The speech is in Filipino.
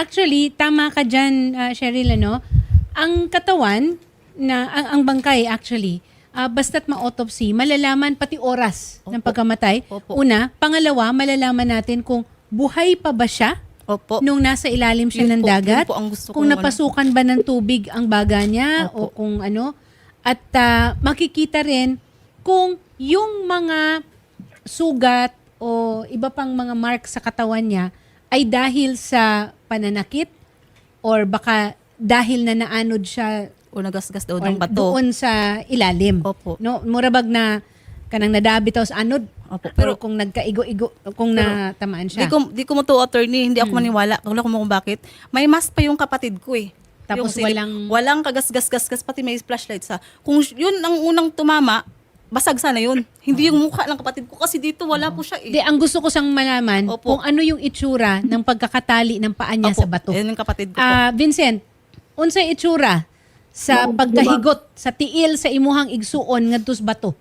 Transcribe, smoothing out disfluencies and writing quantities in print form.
Actually, tama ka dyan, Cheryl, ano? Ang katawan, ang bangkay actually, basta't ma-autopsy, malalaman pati oras ng pagkamatay. Opo. Una. Pangalawa, malalaman natin kung buhay pa ba siya Opo. nung nasa ilalim siya ng Yun po, dagat. yun po ang gusto Kung kong napasukan ba ng tubig ang baga niya o Opo. kung ano. At makikita rin kung yung mga sugat o iba pang mga mark sa katawan niya ay dahil sa pananakit or baka dahil na naanod siya O nagasgas daw or ng bato. doon sa ilalim. Opo. No, murabag na kanang nadabitaw sa anod. Opo. Pero kung nagkaigo-igo, kung natamaan siya. Di ko mo to, attorney, hindi ako maniwala. Wala ko mo kung bakit. May mask pa yung kapatid ko eh. Tapos Yung silip. Walang kagasgas-gasgas, pati may flashlight sa. Kung yun ang unang tumama, basag sana yun. Hindi yung mukha ng kapatid ko kasi dito wala po siya eh. Di, ang gusto ko sang malaman Opo. kung ano yung itsura ng pagkakatali ng paa niya Opo, sa bato. Yan yung kapatid ko po. Vincent, unsay itsura sa pagkahigot sa tiil sa imuhang igsuon ngadto sa bato?